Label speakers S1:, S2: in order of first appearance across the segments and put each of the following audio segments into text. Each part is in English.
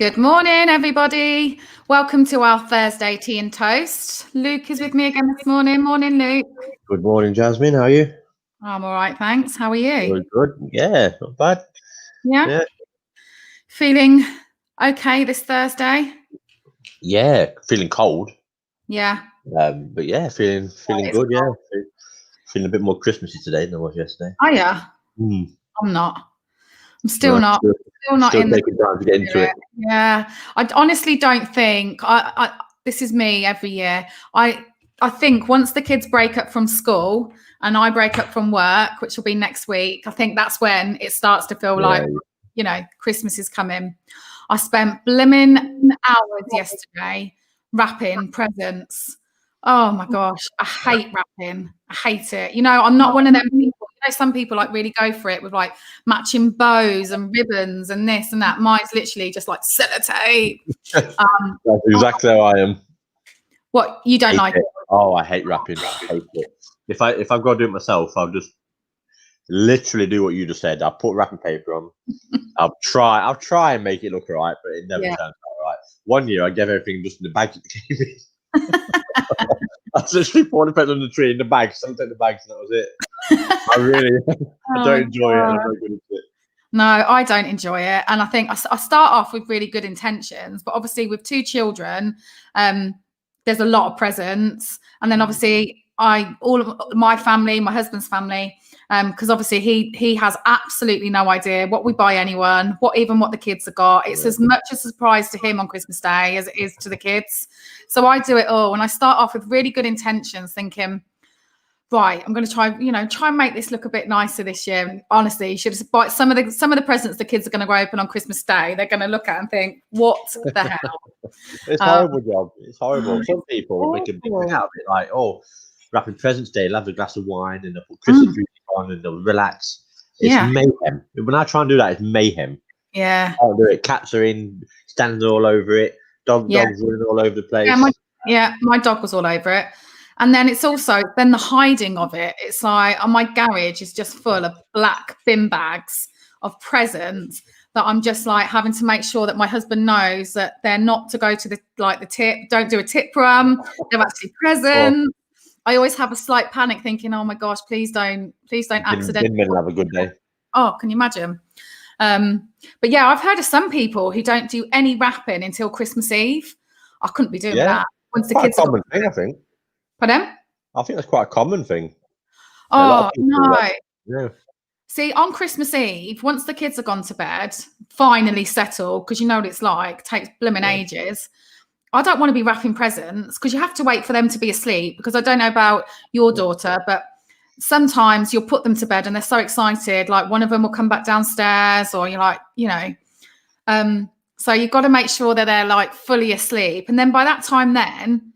S1: Good morning, everybody. Welcome to our Thursday tea and toast. Luke is with me again this morning. Morning, Luke.
S2: Good morning, Jasmine. How are you?
S1: I'm all right, thanks. How are you?
S2: Good. Yeah, not bad.
S1: Yeah. Feeling okay this Thursday?
S2: Yeah, feeling cold.
S1: Yeah.
S2: But yeah, feeling good.
S1: Cold.
S2: Yeah, feeling a bit more Christmassy today than I was yesterday.
S1: Oh yeah. I'm not. I'm still not. Still not in
S2: taking time to get into it.
S1: Yeah. I honestly don't think. I this is me every year. I think once the kids break up from school and I break up from work, which will be next week, I think that's when it starts to feel like, Christmas is coming. I spent blimmin' hours yesterday wrapping presents. Oh my gosh, I hate wrapping. I hate it. I'm not one of them people. Some people like really go for it with like matching bows and ribbons and this and that. Mine's literally just like sellotape.
S2: That's exactly how I am.
S1: What, you don't like it?
S2: Oh, I hate wrapping. I hate it. If I've got to do it myself, I'll just literally do what you just said. I'll put wrapping paper on. I'll try and make it look all right, but it never turns out all right. One year I gave everything just in the bag that they gave me. I was literally pouring the present on the tree in the bag. Some take the bags, and that was it. I don't enjoy it. I'm not good at it.
S1: No, I don't enjoy it. And I think I start off with really good intentions, but obviously with two children, there's a lot of presents. And then obviously all of my family, my husband's family, because obviously he has absolutely no idea what we buy anyone, what the kids have got. It's as much a surprise to him on Christmas Day as it is to the kids. So I do it all. And I start off with really good intentions, thinking, right, I'm going to try and make this look a bit nicer this year. And honestly, you should have bought some of the presents the kids are going to open on Christmas Day. They're going to look at and think, what the hell?
S2: It's a horrible job. It's horrible. Some people make a big thing out of it, like, wrapping presents day, they'll have a glass of wine and they'll put Christmas music on and they'll relax. It's mayhem. When I try and do that, it's mayhem.
S1: Yeah.
S2: I'll do it. Cats are standing all over it. Dogs running all over the place.
S1: My dog was all over it. And then it's also then the hiding of it. It's like, my garage is just full of black bin bags of presents that I'm just like having to make sure that my husband knows that they're not to go to the tip. Don't do a tip run. They're actually presents. I always have a slight panic thinking, oh my gosh, please don't accidentally
S2: have a good day.
S1: Oh, can you imagine? But yeah, I've heard of some people who don't do any wrapping until Christmas Eve. I couldn't be doing that. Once the kids
S2: a common thing, I think.
S1: Pardon?
S2: I think that's quite a common thing.
S1: Oh, no.
S2: Yeah.
S1: See, on Christmas Eve, once the kids have gone to bed, finally settled, because you know what it's like, takes blooming ages. I don't want to be wrapping presents because you have to wait for them to be asleep, because I don't know about your daughter, but sometimes you'll put them to bed and they're so excited, like one of them will come back downstairs, or you're like, so you've got to make sure that they're like fully asleep. And then by that time then,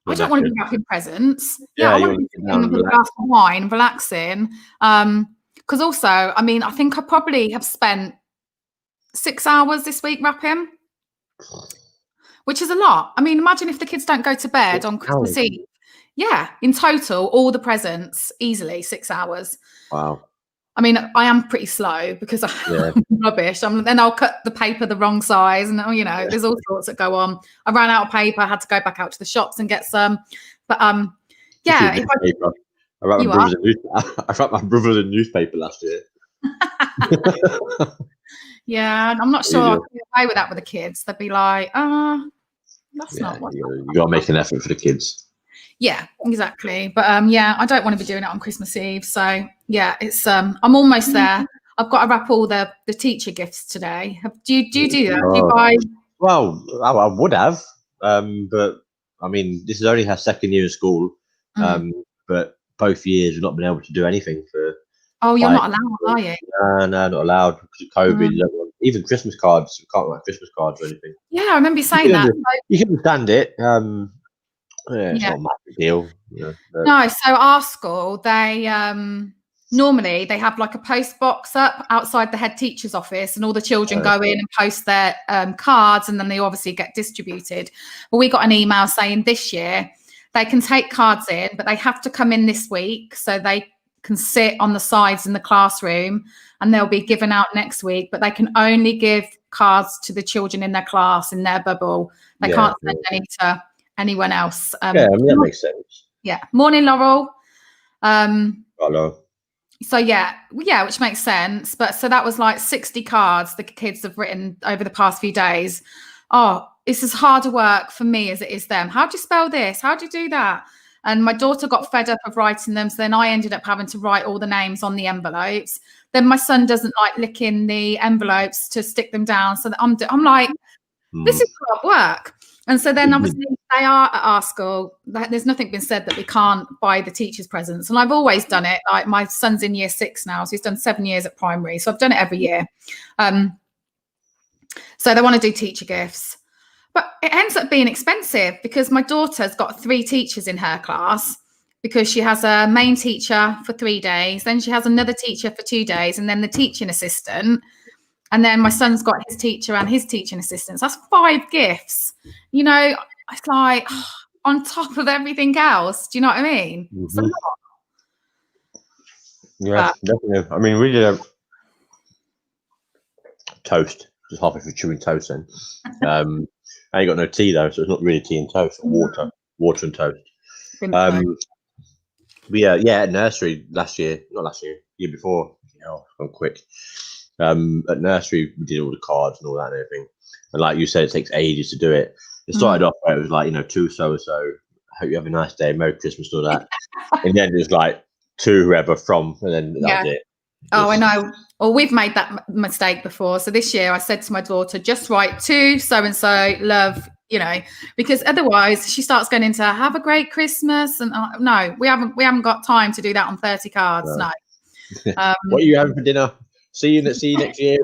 S1: I don't want to be wrapping presents. I want to be sitting with a glass of wine, relaxing. Because also, I think I probably have spent 6 hours this week wrapping, which is a lot. Imagine if the kids don't go to bed on Christmas Eve. Yeah, in total, all the presents, easily 6 hours.
S2: Wow.
S1: I am pretty slow because I'm rubbish. Then I'll cut the paper the wrong size, and there's all sorts that go on. I ran out of paper, I had to go back out to the shops and get some. But
S2: I wrapped my brother a newspaper last year.
S1: Yeah, I'm not sure I can get away with that with the kids. They'd be like, that's not what
S2: you got to make an effort for the kids.
S1: Yeah, exactly. But I don't want to be doing it on Christmas Eve. So yeah, it's I'm almost there. I've got to wrap all the teacher gifts today. Do you do that? Do you buy?
S2: Well, I would have, but this is only her second year in school. But both years we've not been able to do anything for.
S1: Oh, you're not allowed, are you?
S2: No, not allowed because of COVID. Even Christmas cards, we can't write Christmas cards or anything.
S1: Yeah, I remember you saying that.
S2: You can understand it. It's not a massive deal.
S1: No, so our school, they normally they have like a post box up outside the head teacher's office, and all the children go in and post their cards, and then they obviously get distributed. Well, we got an email saying this year they can take cards in, but they have to come in this week. So they can sit on the sides in the classroom, and they'll be given out next week, but they can only give cards to the children in their class, in their bubble. They can't send any to anyone else.
S2: Yeah, I mean, that makes sense.
S1: Yeah. Morning, Laurel.
S2: Hello.
S1: So yeah, which makes sense. But so that was like 60 cards the kids have written over the past few days. Oh, it's as hard work for me as it is them. How do you spell this? How do you do that? And my daughter got fed up of writing them. So then I ended up having to write all the names on the envelopes. Then my son doesn't like licking the envelopes to stick them down. So that I'm like, this is hard work. And so then obviously they are at our school. There's nothing been said that we can't buy the teachers' presents. And I've always done it. Like my son's in year 6 now. So he's done 7 years at primary. So I've done it every year. So they want to do teacher gifts. But it ends up being expensive because my daughter's got 3 teachers in her class, because she has a main teacher for 3 days. Then she has another teacher for 2 days, and then the teaching assistant. And then my son's got his teacher and his teaching assistants. That's 5 gifts. You know, it's like on top of everything else. Do you know what I mean? It's a lot.
S2: Yeah, definitely. I mean, we did a toast, just halfway through chewing toast then. I ain't got no tea though, so it's not really tea and toast, water and toast. At nursery year before, it's gone quick. At nursery, we did all the cards and all that and everything. And like you said, it takes ages to do it. It started off where it was like, to so-and-so, hope you have a nice day, Merry Christmas, and all that. And then it was like to whoever from, and then that was it.
S1: Oh, I know. Well, we've made that mistake before. So this year I said to my daughter, just write to so-and-so, love, because otherwise she starts going into have a great Christmas. And no, we haven't got time to do that on 30 cards. No.
S2: What are you having for dinner? See you next year.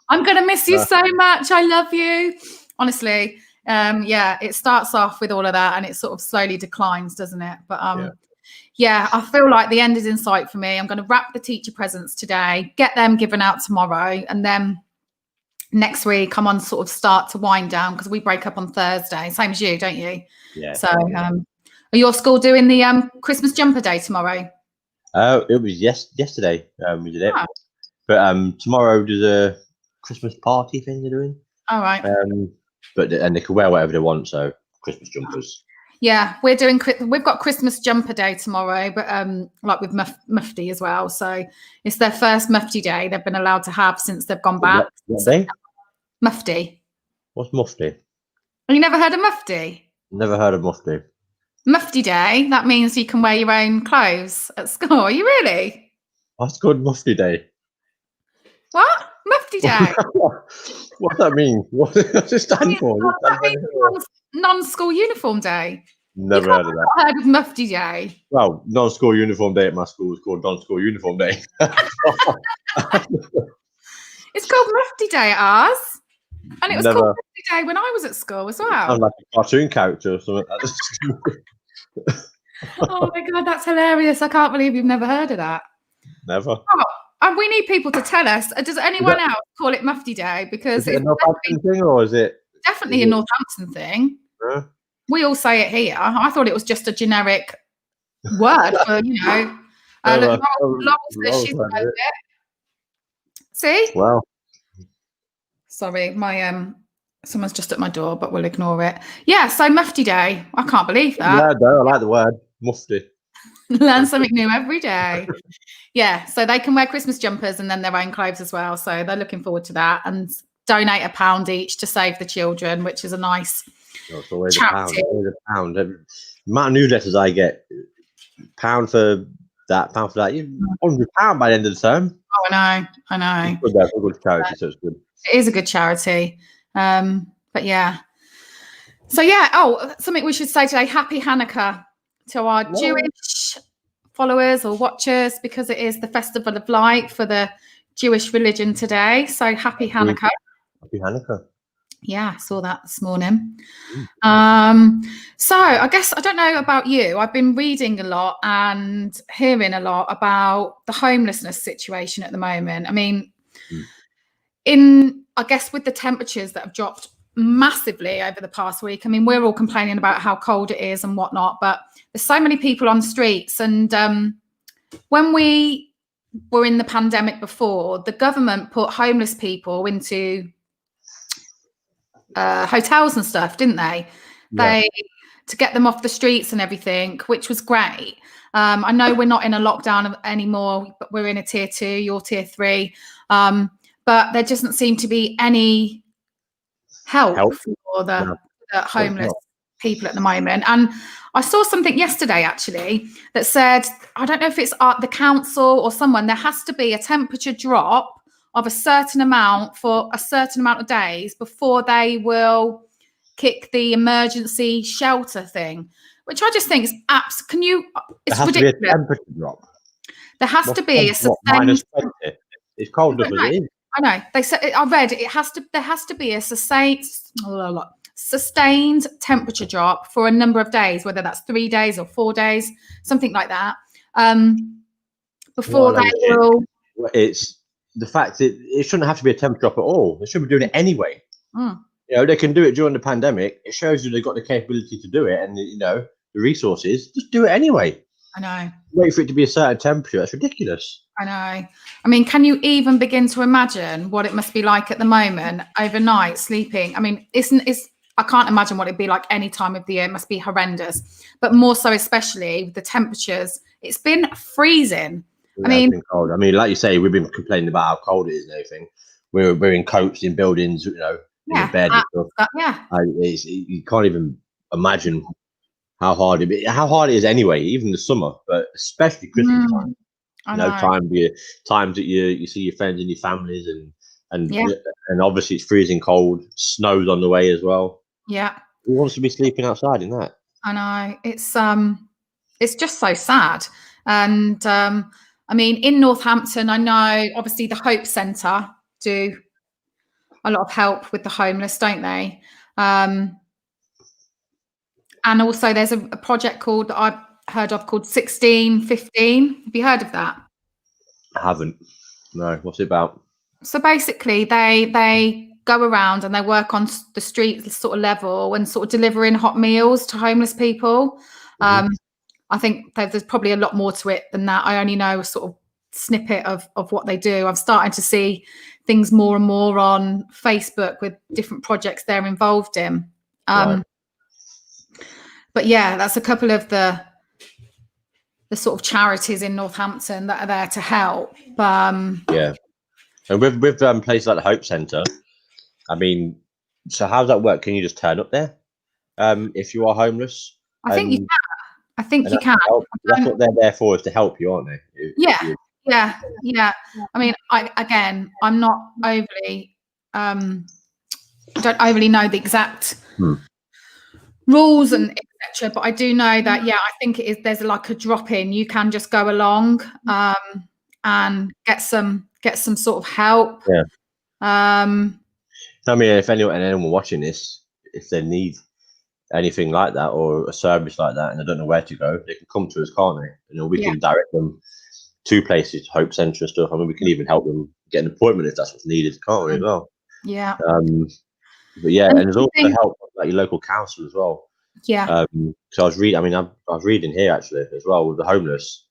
S1: I'm going to miss you so much. I love you. Honestly. It starts off with all of that and it sort of slowly declines, doesn't it? But I feel like the end is in sight for me. I'm going to wrap the teacher presents today, get them given out tomorrow, and then next week I'm on sort of start to wind down because we break up on Thursday, same as you, don't you?
S2: Yeah.
S1: So are your school doing the Christmas jumper day tomorrow?
S2: It was yesterday we did it. But tomorrow there's a Christmas party thing they're doing.
S1: All right.
S2: But they can wear whatever they want, so Christmas jumpers.
S1: Yeah, we've got Christmas jumper day tomorrow, but like with mufti as well. So it's their first mufti day they've been allowed to have since they've gone back.
S2: What day?
S1: Mufti.
S2: What's mufti?
S1: Have you never heard of mufti?
S2: Never heard of mufti.
S1: Mufti day, that means you can wear your own clothes at school. Are you really?
S2: What's called mufti day?
S1: What? Mufti day?
S2: What does that mean? What does it stand for?
S1: That means non-school uniform day.
S2: Never heard of that.
S1: I've heard of mufti day.
S2: Well, non-school uniform day at my school is called non-school uniform day.
S1: It's called mufti day at ours. And it was called mufti day when I was at school as well.
S2: I'm like a cartoon character or something.
S1: Oh my God, that's hilarious. I can't believe you've never heard of that.
S2: Never.
S1: Oh, and we need people to tell us. Does anyone else call it mufti day? Because
S2: is it a Northampton thing or is it?
S1: Definitely a Northampton thing.
S2: Yeah.
S1: We all say it here. I thought it was just a generic word for, Laurel says she's heard it. See?
S2: Wow.
S1: Sorry, my someone's just at my door, but we'll ignore it. Yeah, so mufti day. I can't believe that.
S2: Yeah, no, I like the word mufti.
S1: Learn something new every day. Yeah, so they can wear Christmas jumpers and then their own clothes as well. So they're looking forward to that and donate £1 each to save the children, which is a nice charity.
S2: Always a pound. The amount of newsletters I get, pound for that, £100 by the end of the term.
S1: Oh, I know.
S2: It's good, that's a good charity, so it's good.
S1: It is a good charity. But yeah. So yeah, something we should say today, happy Hanukkah to our Jewish followers or watchers, because it is the festival of light for the Jewish religion today. So happy Hanukkah.
S2: Happy Hanukkah.
S1: Yeah, I saw that this morning. So I guess, I don't know about you, I've been reading a lot and hearing a lot about the homelessness situation at the moment. I mean, I guess with the temperatures that have dropped massively over the past week, I mean, we're all complaining about how cold it is and whatnot, but there's so many people on the streets, and when we were in the pandemic before, the government put homeless people into hotels and stuff, didn't they?
S2: Yeah.
S1: To get them off the streets and everything, which was great. I know we're not in a lockdown anymore, but we're in a tier 2, you're tier 3. But there doesn't seem to be any help for the homeless people at the moment. And I saw something yesterday actually that said, I don't know if it's the council or someone, there has to be a temperature drop of a certain amount for a certain amount of days before they will kick the emergency shelter thing, which I just think is it's ridiculous.
S2: To be a temperature drop.
S1: There has to be a
S2: sustained. -20. It's cold enough as it is.
S1: I know. They said, I read there has to be a sustained temperature drop for a number of days, whether that's 3 days or 4 days, something like that. Before they will.
S2: It's the fact that it shouldn't have to be a temperature drop at all. They should be doing it anyway. You know, they can do it during the pandemic. It shows you they've got the capability to do it, and you know the resources. Just do it anyway.
S1: I know.
S2: Wait for it to be a certain temperature. That's ridiculous.
S1: I know. I mean, can you even begin to imagine what it must be like at the moment, overnight sleeping? I mean, I can't imagine what it'd be like any time of the year. It must be horrendous, but more so, especially with the temperatures. It's been freezing.
S2: Yeah, it's been cold. I mean, like you say, we've been complaining about how cold it is and everything. We're in coats in buildings, you know, in the bed and stuff. You can't even imagine how hard it is anyway, even in the summer, but especially Christmas time. Times that you see your friends and your families, and obviously it's freezing cold, snow's on the way as well.
S1: Yeah,
S2: who wants to be sleeping outside in that?
S1: I know, it's just so sad. And I mean, in Northampton, I know obviously the Hope Centre do a lot of help with the homeless, don't they? And also there's a project that I've heard of called 1615. Have you heard of that?
S2: I haven't. No. What's it about?
S1: So basically they go around and they work on the street sort of level and sort of delivering hot meals to homeless people. I think there's probably a lot more to it than that. I only know a sort of snippet of what they do. I'm starting to see things more and more on Facebook with different projects they're involved in.
S2: Right.
S1: But yeah, that's a couple of the sort of charities in Northampton that are there to help.
S2: Yeah. And with places like the Hope Centre, I mean, so how does that work? Can you just turn up there if you are homeless?
S1: I think you can. I think you can.
S2: That's what they're there for, is to help you, aren't they?
S1: Yeah. I mean, I'm not overly, don't overly know the exact rules and etc. But I do know that, I think it is. There's like a drop in. You can just go along and get some sort of help.
S2: Yeah. I mean, if anyone watching this, if they need anything like that or a service like that and they don't know where to go, they can come to us, can't they? You know, we can direct them to places, Hope Centre and stuff. I mean, we can even help them get an appointment if that's what's needed, can't we, as well?
S1: Yeah.
S2: But yeah, and there's also help like your local council as well.
S1: Yeah.
S2: So I was reading here actually as well with the homeless.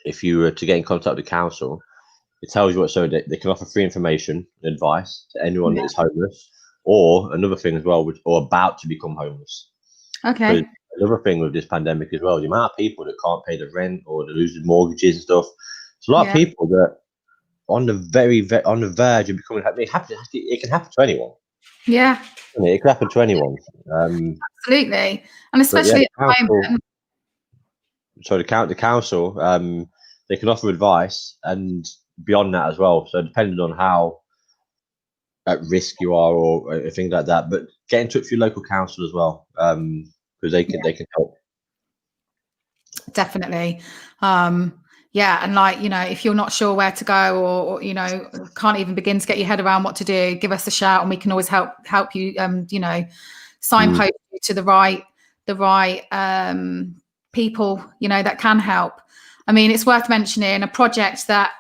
S2: If you were to get in contact with the council, it tells you so they can offer free information and advice to anyone that is homeless, or another thing as well, or about to become homeless.
S1: Okay.
S2: Another thing with this pandemic as well, the amount of people that can't pay the rent or they're losing mortgages and stuff. It's a lot of people that on the verge of becoming homeless. It can happen to anyone.
S1: Yeah.
S2: It can happen to anyone.
S1: Absolutely, and especially at the moment.
S2: So the council, they can offer advice and beyond that as well. So depending on how at risk you are or things like that, but get in touch with your local council as well, because they can help.
S1: Definitely. And like, you know, if you're not sure where to go or you know, can't even begin to get your head around what to do, give us a shout and we can always help you, you know, signpost you to the right people, you know, that can help. I mean, it's worth mentioning a project that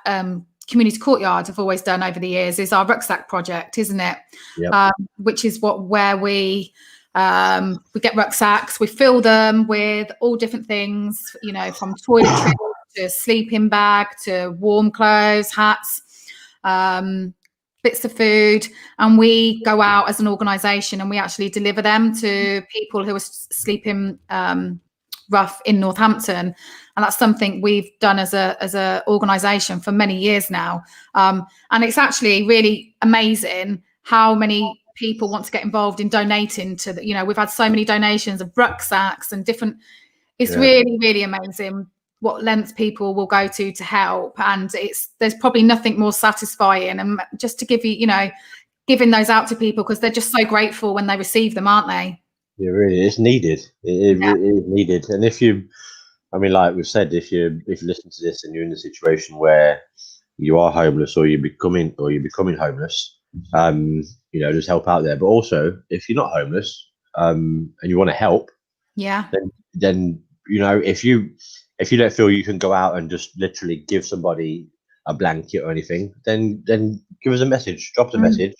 S1: Community Courtyard have always done over the years is our rucksack project, isn't it?
S2: Yep.
S1: Which is where we get rucksacks, we fill them with all different things, you know, from toiletries to sleeping bag, to warm clothes, hats, bits of food, and we go out as an organisation and we actually deliver them to people who are sleeping rough in Northampton, and that's something we've done as a organisation for many years now. And it's actually really amazing how many people want to get involved in donating to the, we've had so many donations of rucksacks and different. It's really, really amazing what lengths people will go to help, and there's probably nothing more satisfying, and just to give giving those out to people, because they're just so grateful when they receive them, aren't they?
S2: Yeah, really, it's needed. It is needed. And if you, I mean, like we've said, if you listen to this and you're in a situation where you are homeless or you're becoming homeless, just help out there. But also, if you're not homeless, and you want to help, then if you don't feel you can go out and just literally give somebody a blanket or anything, then give us a message, drop us a message,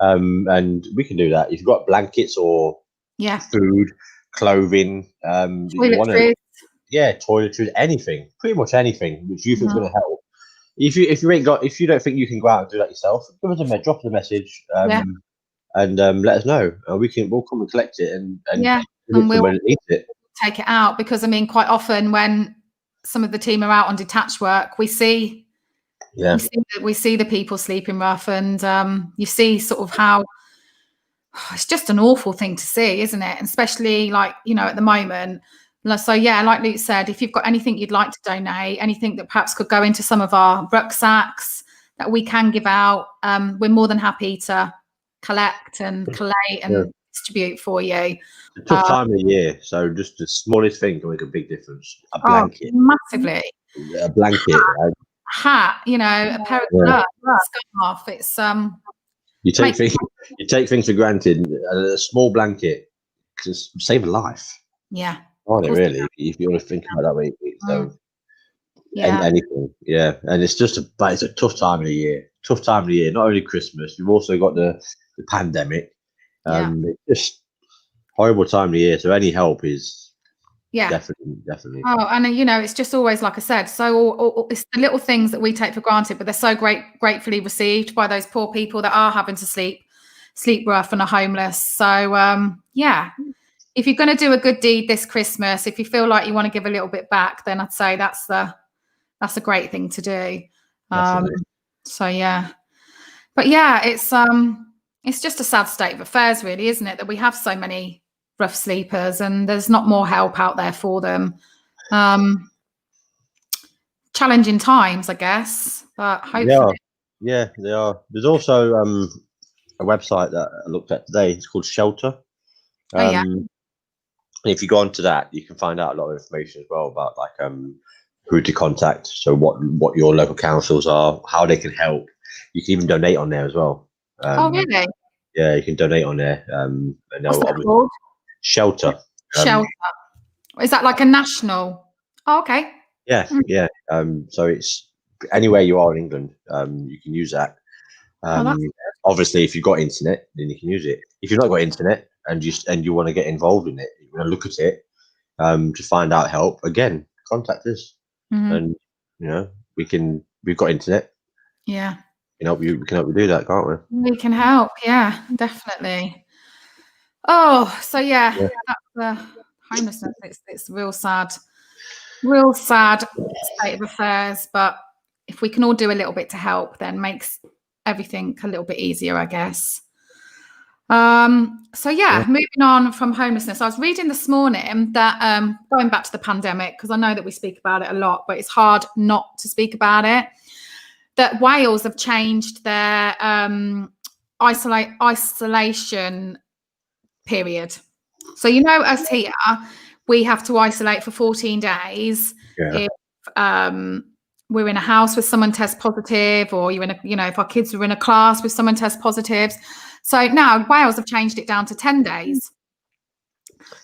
S2: and we can do that. If you've got blankets or food, clothing, toiletries, anything, pretty much anything which you think is going to help. If you don't think you can go out and do that yourself, give us drop us a message, and let us know. We'll come and collect it and we'll
S1: take it out, because I mean, quite often when some of the team are out on detached work, we see the people sleeping rough, and you see sort of how it's just an awful thing to see, isn't it? And especially at the moment. So like Luke said, if you've got anything you'd like to donate, anything that perhaps could go into some of our rucksacks that we can give out, we're more than happy to collect and collate and distribute for you.
S2: It's a tough time of the year, so just the smallest thing can make a big difference. A blanket,
S1: massively.
S2: A blanket,
S1: hat, a pair of gloves, scarf. It's
S2: you take things for granted. A small blanket can save a life.
S1: Yeah.
S2: Can't it really? If you want to think about that way, so anything, and it's a tough time of the year. Tough time of the year. Not only Christmas, you've also got the pandemic. It's just horrible time of the year. So any help is definitely.
S1: Oh, and it's just always, like I said, so it's the little things that we take for granted, but they're so gratefully received by those poor people that are having to sleep rough and are homeless. So if you're going to do a good deed this Christmas, if you feel like you want to give a little bit back, then I'd say that's a great thing to do. But it's just a sad state of affairs, really, isn't it? That we have so many rough sleepers and there's not more help out there for them. Challenging times, I guess, but hopefully.
S2: Yeah, they are. There's also a website that I looked at today. It's called Shelter. If you go onto that, you can find out a lot of information as well about who to contact. So what your local councils are, how they can help. You can even donate on there as well.
S1: Oh, really?
S2: Yeah, you can donate on there.
S1: What's that called?
S2: Shelter.
S1: Shelter. Is that like a national? Oh, okay.
S2: Yeah, yeah. So it's anywhere you are in England, you can use that. Obviously, if you've got internet, then you can use it. If you've not got internet and you want to get involved in it, you want to look at it to find out help. Again, contact us, and we've got internet.
S1: Yeah.
S2: We can help you do that, can't we?
S1: We can help. Yeah, definitely. Oh, so that's the homelessness. It's real sad state of affairs. But if we can all do a little bit to help, then makes everything a little bit easier, I guess. Moving on from homelessness, I was reading this morning that going back to the pandemic, because I know that we speak about it a lot, but it's hard not to speak about it, that Wales have changed their isolation period. So us here, we have to isolate for 14 days if we're in a house with someone test positive, or you're in if our kids are in a class with someone test positives. So now Wales have changed it down to 10 days.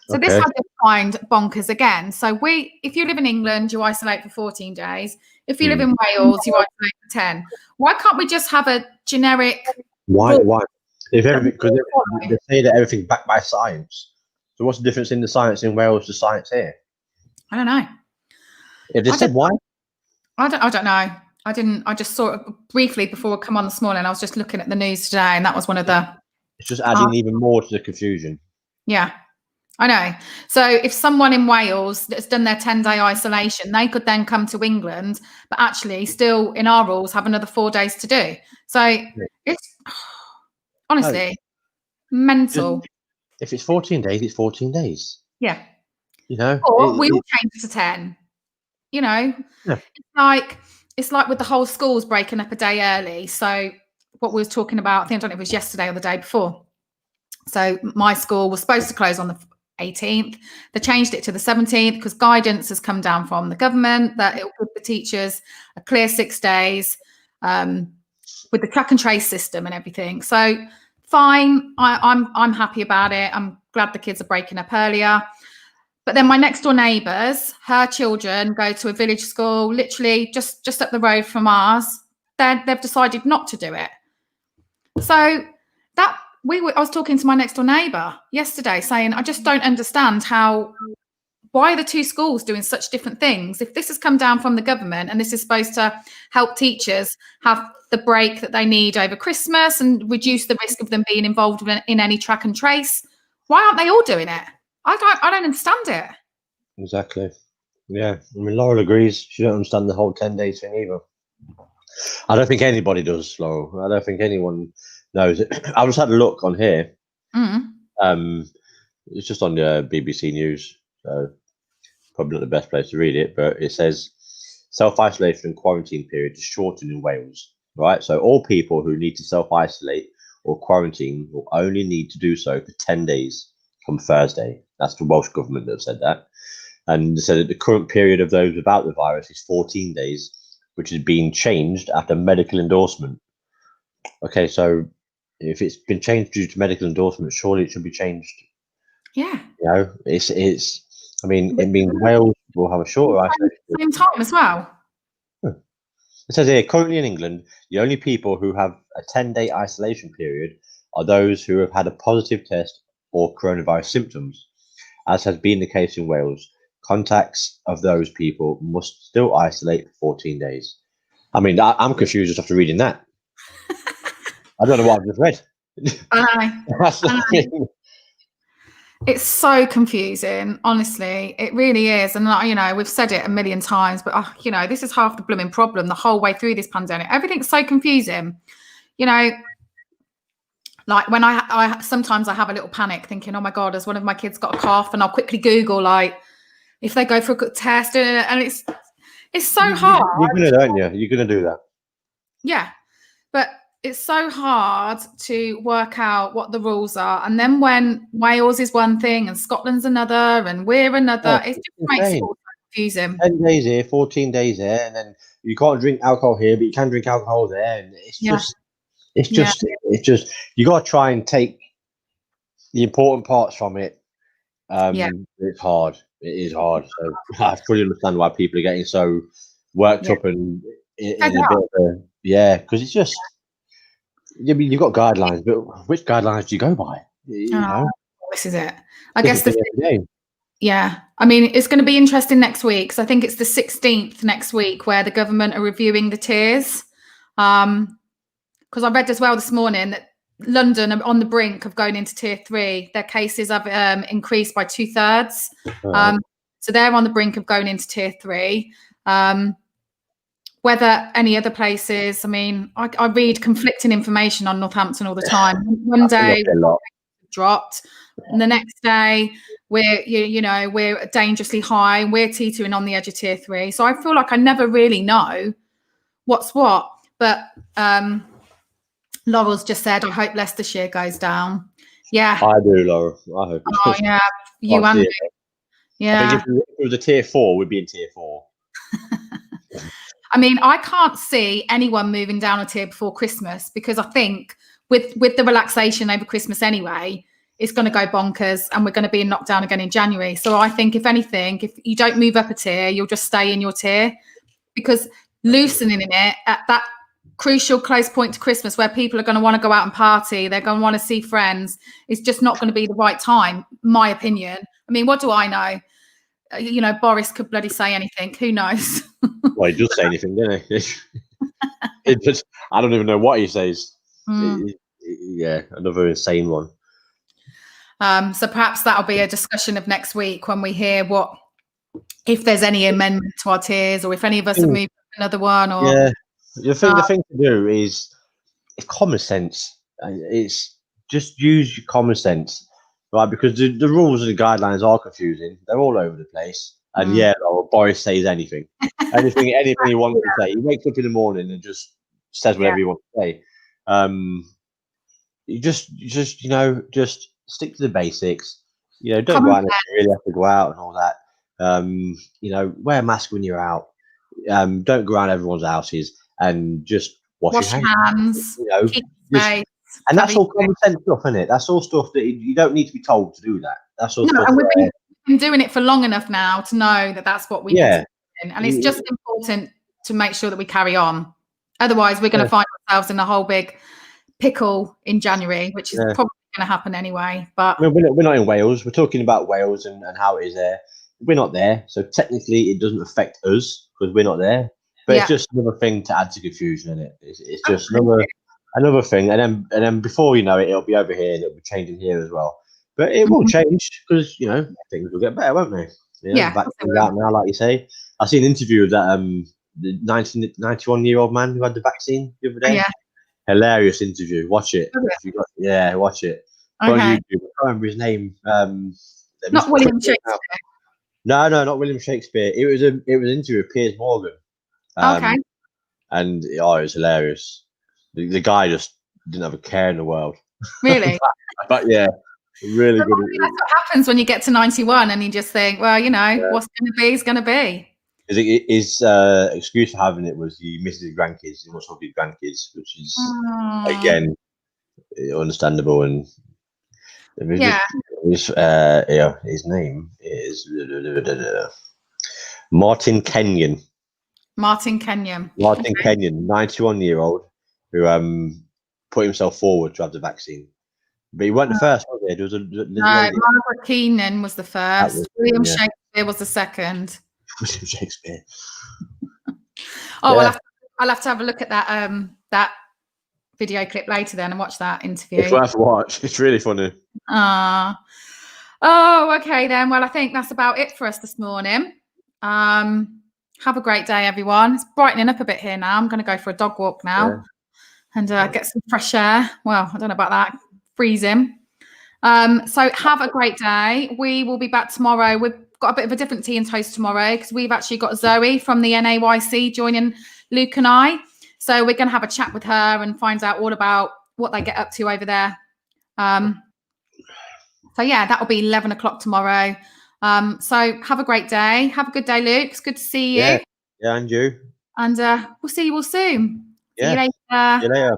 S1: So this I just find bonkers again. So if you live in England, you isolate for 14 days. If you live in Wales, you isolate for 10. Why can't we just have a generic?
S2: Why? If everything, because they say that everything's backed by science. So what's the difference in the science in Wales to science here?
S1: I don't know.
S2: If they said why?
S1: I don't know. I just saw it briefly before I come on this morning. I was just looking at the news today, and that was one of the.
S2: It's just adding even more to the confusion.
S1: Yeah, I know. So if someone in Wales that's done their 10-day isolation, they could then come to England, but actually still in our rules have another 4 days to do. So it's honestly mental.
S2: If it's 14 days, it's 14 days.
S1: Yeah.
S2: You know,
S1: Or we will change to 10. You know, it's like with the whole schools breaking up a day early. So what we was talking about, I think, I don't know if it was yesterday or the day before. So my school was supposed to close on the 18th. They changed it to the 17th because guidance has come down from the government that it will give the teachers a clear 6 days with the track and trace system and everything. So fine, I'm happy about it. I'm glad the kids are breaking up earlier. But then my next door neighbours, her children go to a village school, literally just up the road from ours. They've decided not to do it. So that I was talking to my next door neighbour yesterday, saying I just don't understand why are the two schools doing such different things? If this has come down from the government and this is supposed to help teachers have the break that they need over Christmas and reduce the risk of them being involved in any track and trace, why aren't they all doing it? I don't understand it.
S2: Exactly. Yeah. I mean, Laurel agrees. She don't understand the whole 10 days thing either. I don't think anybody does, Laurel. I don't think anyone knows it. I just had a look on here. It's just on the BBC News, so probably not the best place to read it, but it says self-isolation and quarantine period is shortened in Wales, right? So all people who need to self-isolate or quarantine will only need to do so for 10 days from Thursday. That's the Welsh government that have said that. And they said that the current period of those without the virus is 14 days, which is being changed after medical endorsement. Okay, so if it's been changed due to medical endorsement, surely it should be changed.
S1: Yeah.
S2: You know, I mean, it means Wales will have a shorter isolation.
S1: Same time as well.
S2: It says here, currently in England, the only people who have a 10-day isolation period are those who have had a positive test or coronavirus symptoms. As has been the case in Wales, contacts of those people must still isolate for 14 days. I mean, I'm confused just after reading that. I don't know what I've just read. That's the thing.
S1: It's so confusing, honestly. It really is. And, you know, we've said it a million times, but, you know, this is half the blooming problem the whole way through this pandemic. Everything's so confusing. You know, like when I sometimes I have a little panic thinking, oh, my God, has one of my kids got a cough? And I'll quickly Google, like, if they go for a good test. And it's so hard.
S2: You're going to, aren't you? You're going to do that.
S1: Yeah. But it's so hard to work out what the rules are. And then when Wales is one thing and Scotland's another and we're another, it just makes it all confusing.
S2: 10 days here, 14 days there, and then you can't drink alcohol here, but you can drink alcohol there. And it's just, you got to try and take the important parts from it. It's hard. It is hard. So I fully understand why people are getting so worked up and in a bit of a, because it's just, I mean, you've got guidelines, but which guidelines do you go by? You know?
S1: This is it. I guess yeah. I mean, it's going to be interesting next week. So I think it's the 16th next week where the government are reviewing the tiers. Because I read as well this morning that London are on the brink of going into tier 3. Their cases have increased by 2/3. So they're on the brink of going into tier 3. Whether any other places, I mean, I read conflicting information on Northampton all the time. One day we're dropped, and the next day we're dangerously high. We're teetering on the edge of tier 3. So I feel like I never really know what's what. But Laurel's just said, I hope Leicestershire goes down. Yeah,
S2: I do, Laurel. I hope.
S1: Oh yeah, you and me. Yeah.
S2: I think if it was a tier 4, we'd be in tier 4.
S1: I mean, I can't see anyone moving down a tier before Christmas because I think with the relaxation over Christmas anyway, it's going to go bonkers and we're going to be in lockdown again in January. So I think if anything, if you don't move up a tier, you'll just stay in your tier because loosening it at that crucial close point to Christmas where people are going to want to go out and party, they're going to want to see friends, it's just not going to be the right time, my opinion. I mean, what do I know? you know, Boris could bloody say anything. Who knows?
S2: Well, he does say anything, doesn't he? It just, I don't even know what he says. Yeah, another insane one.
S1: So perhaps that'll be a discussion of next week when we hear if there's any amendment to our tiers, or if any of us have moved another one. Or
S2: yeah, the thing to do is common sense. It's just use your common sense, right? Because the rules and the guidelines are confusing. They're all over the place. And Boris says anything, anything he wants to say. He wakes up in the morning and just says whatever he wants to say. You just stick to the basics. You know, don't go out and really have to go out and all that. You know, wear a mask when you're out. Don't go around everyone's houses, and just wash your hands. You know, and that's all common sense stuff, isn't it? That's all stuff that you don't need to be told to do that. That's all stuff.
S1: And we've been doing it for long enough now to know that that's what we need to do. And it's just important to make sure that we carry on. Otherwise, we're going to find ourselves in a whole big pickle in January, which is probably going to happen anyway. But
S2: we're not in Wales. We're talking about Wales and how it is there. We're not there, so technically it doesn't affect us because we're not there. But it's just another thing to add to confusion, isn't it? It's just another thing, and then before you know it, it'll be over here and it'll be changing here as well. But it will change because things will get better, won't they? The vaccine's out now, like you say. I see an interview of that the 91-year-old man who had the vaccine the other day.
S1: Yeah.
S2: Hilarious interview. Watch it. Watch it. Okay. On YouTube. I can't remember his name.
S1: Not William Shakespeare.
S2: No, not William Shakespeare. It was an interview with Piers Morgan.
S1: Okay.
S2: And it was hilarious. The guy just didn't have a care in the world.
S1: Really?
S2: But yeah, really good.
S1: That's what happens when you get to 91 and you just think, well, what's going to be is going to be.
S2: His excuse for having it was he misses his grandkids. He wants to have his grandkids, which is again understandable. And his name is Martin Kenyon.
S1: Martin Kenyon,
S2: 91-year-old who put himself forward to have the vaccine. But he wasn't the first, was he? There was
S1: Margaret Keenan was the first. William Shakespeare was the second.
S2: William Shakespeare.
S1: Well, I'll have to have a look at that video clip later then and watch that interview.
S2: It's worth a watch. It's really funny.
S1: Okay then. Well, I think that's about it for us this morning. Have a great day, everyone. It's brightening up a bit here now. I'm going to go for a dog walk now and get some fresh air. Well, I don't know about that. Freezing. So have a great day. We will be back tomorrow. We've got a bit of a different tea and toast tomorrow because we've actually got Zoe from the NAYC joining Luke and I. So we're going to have a chat with her and find out all about what they get up to over there. So yeah, that will be 11 o'clock tomorrow. So have a great day. Have a good day, Luke. It's good to see you.
S2: Yeah, and you.
S1: And we'll see you all soon.
S2: Yeah.
S1: See you later.
S2: See you later.